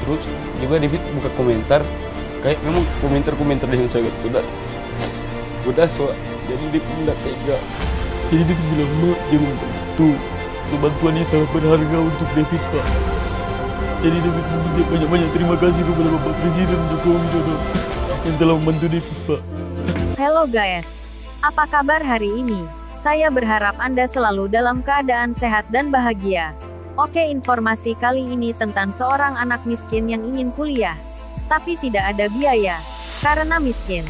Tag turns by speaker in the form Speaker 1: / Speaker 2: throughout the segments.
Speaker 1: Terus juga David buka komentar, kayak memang komentar-komentar yang sangat udah so, jadi David nggak tega. Jadi David bilang, "Mak, jangan begitu. Bantuan ini sangat berharga untuk David, Pak." Jadi David meminta banyak-banyak terima kasih kepada Bapak Presiden Joko Widodo yang telah membantu David, Pak.
Speaker 2: Halo guys, apa kabar hari ini? Saya berharap Anda selalu dalam keadaan sehat dan bahagia. Oke, informasi kali ini tentang seorang anak miskin yang ingin kuliah, tapi tidak ada biaya, karena miskin.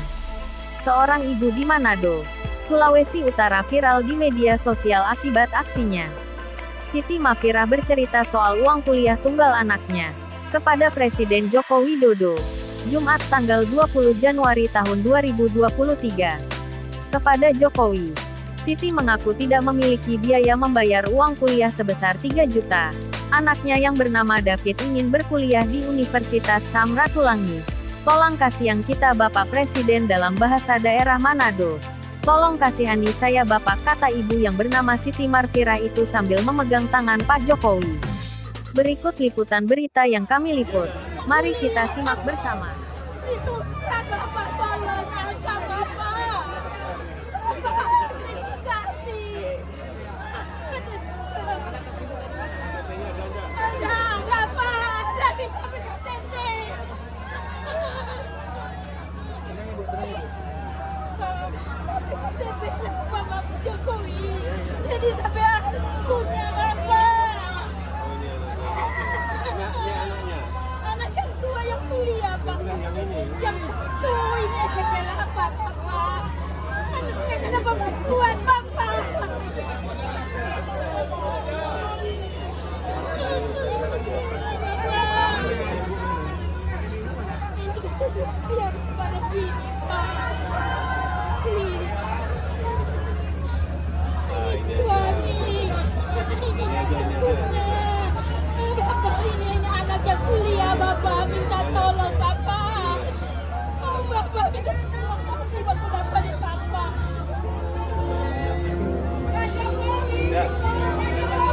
Speaker 2: Seorang ibu di Manado, Sulawesi Utara viral di media sosial akibat aksinya. Siti Mafira bercerita soal uang kuliah tunggal anaknya kepada Presiden Joko Widodo, Jumat tanggal 20 Januari tahun 2023. Kepada Jokowi, Siti mengaku tidak memiliki biaya membayar uang kuliah sebesar 3 juta. Anaknya yang bernama David ingin berkuliah di Universitas Samratulangi. Tolong kasihan kita Bapak Presiden dalam bahasa daerah Manado. Tolong kasihani saya Bapak, kata ibu yang bernama Siti Marfira itu sambil memegang tangan Pak Jokowi. Berikut liputan berita yang kami liput. Mari kita simak bersama.
Speaker 3: Itu kata Bapak, tolong angkat Bapak. Bapak, terima kasih. Enggak, Pak. David sampai KTP. KTP Bapak Jokowi. Jadi sampai punya Bapak. Anak yang tua yang kuliah, Pak. Yang satu ini SMP 8, Bapak. Anaknya kenapa bantuan, Bapak? Biar pada sini, Pak. Please. Ini suami. Ini anaknya. Bapak ini anak yang kuliah, Bapak. Minta tolong, Bapak. Oh, Bapak, kita semua kasih waktu Bapak di Bapak.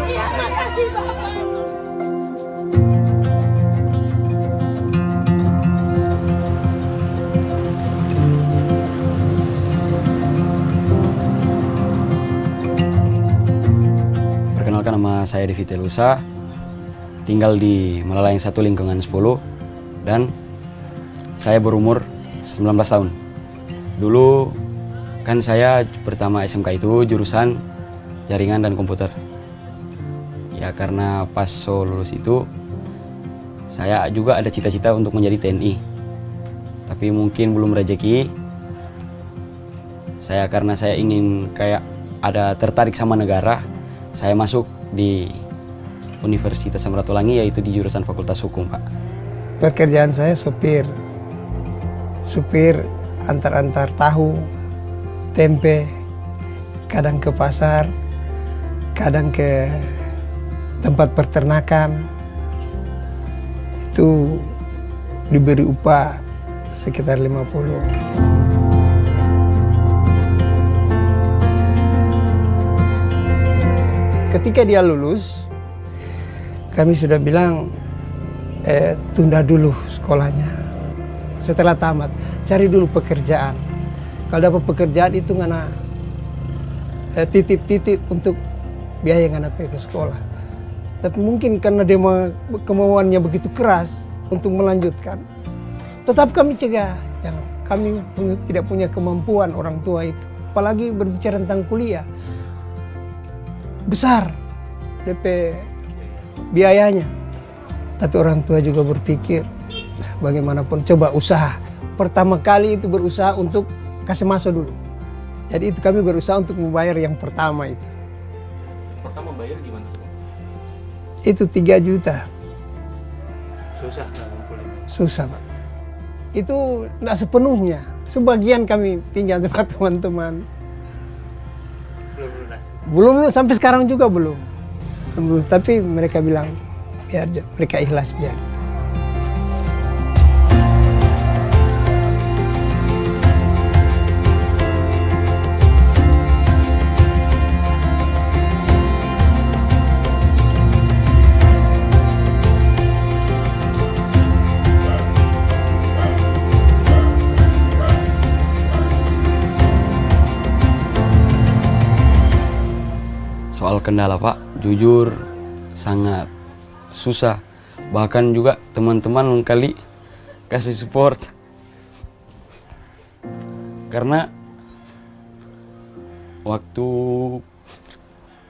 Speaker 3: Iya, makasih, Bapak.
Speaker 1: Perkenalkan, nama saya Devi Telusa, tinggal di Malalaheng 1 lingkungan 10, dan saya berumur 19 tahun. Dulu kan saya pertama SMK itu jurusan jaringan dan komputer. Ya karena pas lulus itu saya juga ada cita-cita untuk menjadi TNI. Tapi mungkin belum rezeki. Karena saya ingin kayak ada tertarik sama negara, saya masuk di Universitas Samratulangi, yaitu di jurusan Fakultas Hukum, Pak.
Speaker 4: Pekerjaan saya supir antar-antar tahu, tempe, kadang ke pasar, kadang ke tempat peternakan. Itu diberi upah sekitar 50. Ketika dia lulus, kami sudah bilang, tunda dulu sekolahnya. Setelah tamat, cari dulu pekerjaan. Kalau dapat pekerjaan itu ngana titip-titip untuk biaya ngana pergi ke sekolah. Tapi mungkin karena dia kemauannya begitu keras untuk melanjutkan, tetap kami cegah. Yang kami tidak punya kemampuan orang tua itu. Apalagi berbicara tentang kuliah. Besar DP biayanya. Tapi orang tua juga berpikir, bagaimanapun coba usaha. Pertama kali itu berusaha untuk kasih masuk dulu. Jadi itu kami berusaha untuk membayar yang pertama itu.
Speaker 5: Pertama bayar gimana?
Speaker 4: Itu 3 juta.
Speaker 5: Susah nggak ngumpulin?
Speaker 4: Susah, Pak. Itu tidak sepenuhnya. Sebagian kami pinjam sama teman-teman.
Speaker 5: Belum lunas.
Speaker 4: Belum, sampai sekarang juga belum. Tapi mereka bilang, biar mereka ikhlas biar.
Speaker 1: soal kendala Pak, jujur sangat susah. Bahkan juga teman-teman kali kasih support. Karena waktu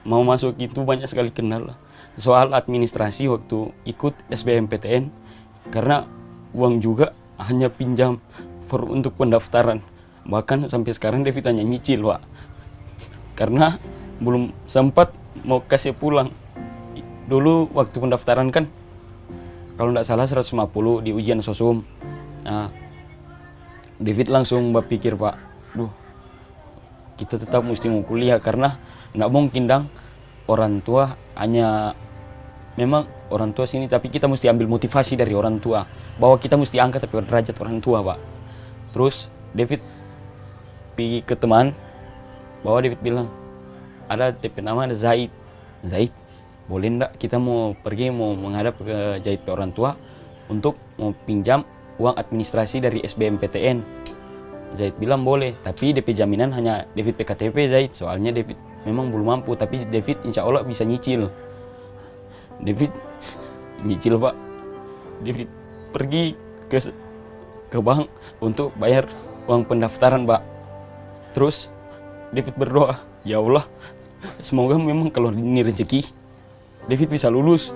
Speaker 1: mau masuk itu banyak sekali kendala. Soal administrasi waktu ikut SBMPTN, karena uang juga hanya pinjam untuk pendaftaran. Bahkan sampai sekarang David hanya nyicil Pak. Karena belum sempat mau kasih pulang. Dulu waktu pendaftaran kan kalau tidak salah 150 di ujian sosum. Nah, David langsung berpikir Pak, duh, kita tetap mesti mau kuliah karena tidak mungkin dong orang tua hanya memang orang tua sini, tapi kita mesti ambil motivasi dari orang tua bahwa kita mesti angkat tapi derajat orang tua Pak. Terus David pergi ke teman, bahwa David bilang ada TP nama ada Zaid, boleh ndak kita mau pergi mau menghadap ke Zaid orang tua untuk mau pinjam uang administrasi dari SBMPTN. Zaid bilang boleh, tapi DP jaminan hanya David PKTP Zaid, soalnya David memang belum mampu, tapi David insya Allah bisa nyicil. David nyicil Pak. David pergi ke bank untuk bayar uang pendaftaran Pak. Terus David berdoa, ya Allah, semoga memang kalau ini rezeki David bisa lulus.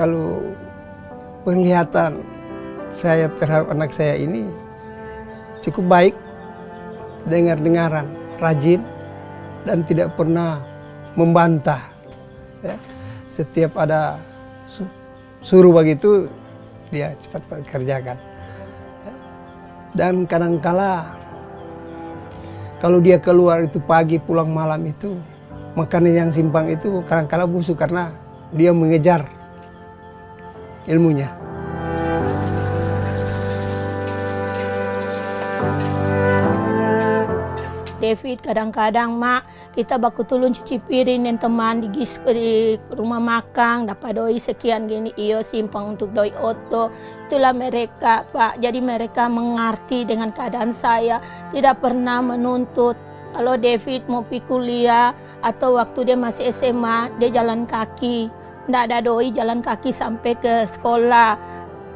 Speaker 4: Kalau penglihatan saya terhadap anak saya ini cukup baik, dengar-dengaran, rajin, dan tidak pernah membantah. Ya. Setiap ada suruh begitu, dia cepat-cepat kerjakan. Ya. Dan kadangkala kalau dia keluar itu pagi pulang malam itu, makanan yang simpang itu kadangkala busuk karena dia mengejar ilmunya.
Speaker 3: David kadang-kadang mak kita baku tulun cuci piring dan teman di rumah makan dapat doi sekian gini iyo simpang untuk doi oto. Itulah mereka Pak, jadi mereka mengerti dengan keadaan saya, tidak pernah menuntut. Kalau David mau pergi kuliah atau waktu dia masih SMA dia jalan kaki, tidak ada doi jalan kaki sampai ke sekolah.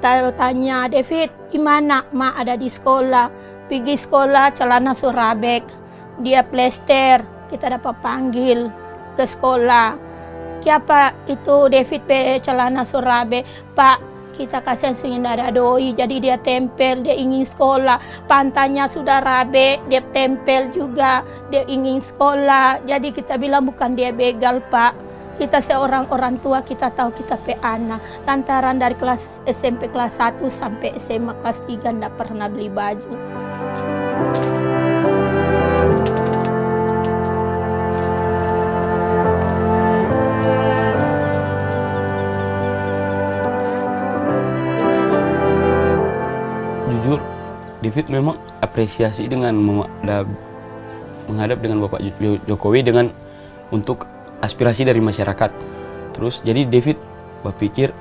Speaker 3: Tanya David gimana mak, ada di sekolah, pergi sekolah celana surabek, dia plester, kita dapat panggil ke sekolah. Siapa itu David pe celana surabe, Pak kita kasihan sungin ada doi, jadi dia tempel, dia ingin sekolah. Pantainya sudah rabe, dia tempel juga, dia ingin sekolah. Jadi kita bilang bukan dia begal Pak. Kita seorang orang tua, kita tahu kita pe anak. Lantaran dari kelas SMP kelas 1 sampai SMA kelas 3 ndak pernah beli baju.
Speaker 1: Jujur, David memang apresiasi dengan menghadap dengan Bapak Jokowi dengan untuk aspirasi dari masyarakat. Terus jadi David berpikir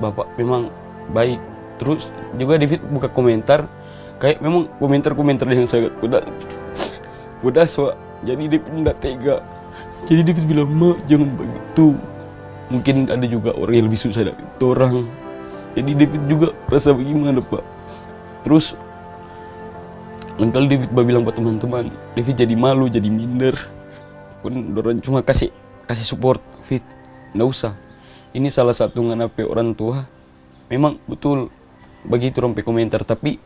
Speaker 1: Bapak memang baik. Terus juga David buka komentar, kayak memang komentar-komentar yang sangat pedas Pak. Jadi David tidak tega. Jadi David bilang, "Ma, jangan begitu. Mungkin ada juga orang yang lebih susah dari itu orang." Jadi David juga rasa bagaimana Pak. Terus kalau David bilang buat teman-teman, David jadi malu, jadi minder. Pun orang cuma kasih support, Fit, nggak usah. Ini salah satu nganape orang tua. Memang betul begitu rompe komentar, tapi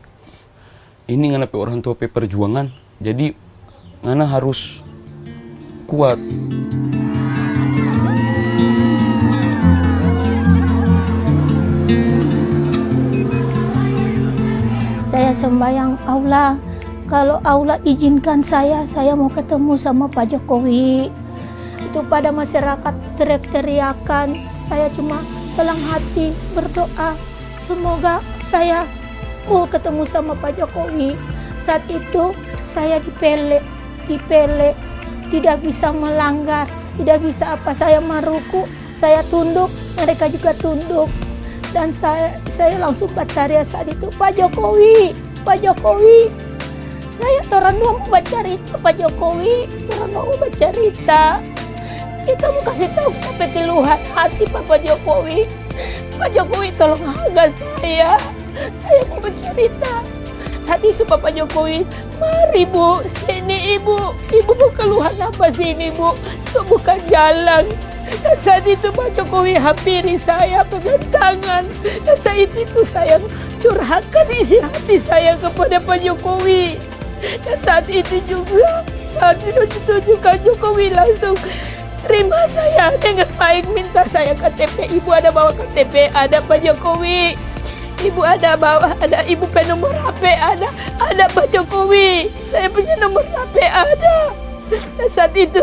Speaker 1: ini nganape orang tua pe perjuangan. Jadi ngana harus kuat.
Speaker 3: Saya sembahyang Allah, kalau Allah izinkan saya mau ketemu sama Pak Jokowi. Itu pada masyarakat teriak-teriakan, saya cuma dalam hati berdoa, semoga saya mau ketemu sama Pak Jokowi. Saat itu saya dipele, tidak bisa melanggar, tidak bisa apa, saya meruku, saya tunduk, mereka juga tunduk. Dan saya langsung bertanya saat itu, Pak Jokowi, saya orang mau baca cerita, Pak Jokowi, orang mau baca cerita. Kita mau kasih tahu apa keluhan hati Pak Jokowi. Pak Jokowi tolong harga saya mau bercerita. Saat itu Bapak Jokowi, mari Bu, sini Ibu mau keluhan apa sini Bu, itu bukan jalan. Dan saat itu Pak Jokowi hampiri saya, pegang tangan. Dan saat itu saya curhatkan isi hati saya kepada Pak Jokowi. Dan saat itu juga Jokowi langsung terima saya dengan baik, minta saya KTP. Ibu ada bawa KTP, ada Pak Jokowi. Ibu ada bawa, ada ibu punya nomor HP, ada Pak Jokowi. Saya punya nomor HP, ada. Dan saat itu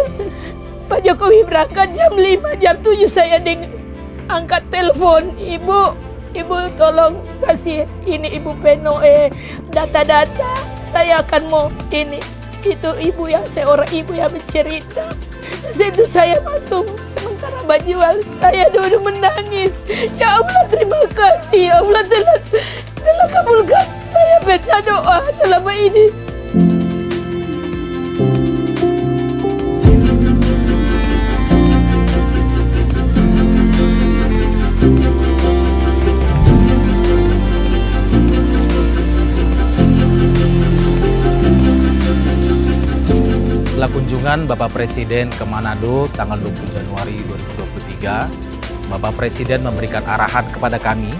Speaker 3: Pak Jokowi berangkat jam 5, jam 7 saya angkat telepon. Ibu tolong kasih ini Ibu Peno data-data. Saya akan mau ini. Itu ibu yang seorang ibu yang bercerita. Situ saya masuk, sementara berjual saya dulu menangis. Ya Allah, terima kasih. Ya Allah telah kabulkan saya baca doa selama ini.
Speaker 6: Setelah kunjungan Bapak Presiden ke Manado tanggal 20 Januari 2023, Bapak Presiden memberikan arahan kepada kami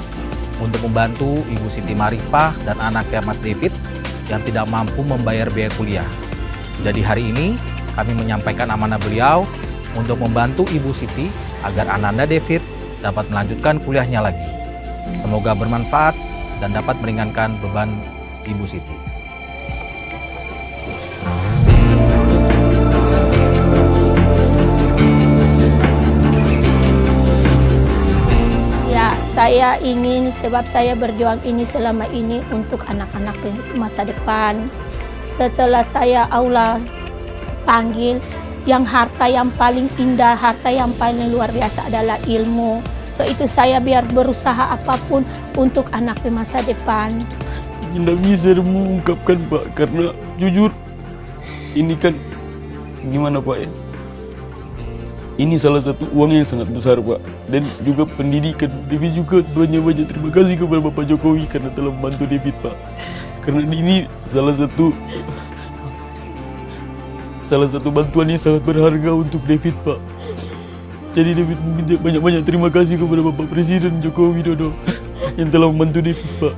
Speaker 6: untuk membantu Ibu Siti Marifah dan anaknya Mas David yang tidak mampu membayar biaya kuliah. Jadi hari ini kami menyampaikan amanah beliau untuk membantu Ibu Siti agar Ananda David dapat melanjutkan kuliahnya lagi. Semoga bermanfaat dan dapat meringankan beban Ibu Siti.
Speaker 3: Saya ingin, sebab saya berjuang ini selama ini untuk anak-anak masa depan. Setelah saya Allah panggil, yang harta yang paling indah, harta yang paling luar biasa adalah ilmu. So itu saya biar berusaha apapun untuk anak di masa depan.
Speaker 1: Tidak bisa mengungkapkan Pak, karena jujur ini kan gimana Pak ya? Ini salah satu uang yang sangat besar Pak, dan juga pendidikan. David juga banyak terima kasih kepada Bapak Jokowi karena telah membantu David Pak. Karena ini salah satu bantuan yang sangat berharga untuk David Pak. Jadi David minta banyak terima kasih kepada Bapak Presiden Joko Widodo yang telah membantu David Pak.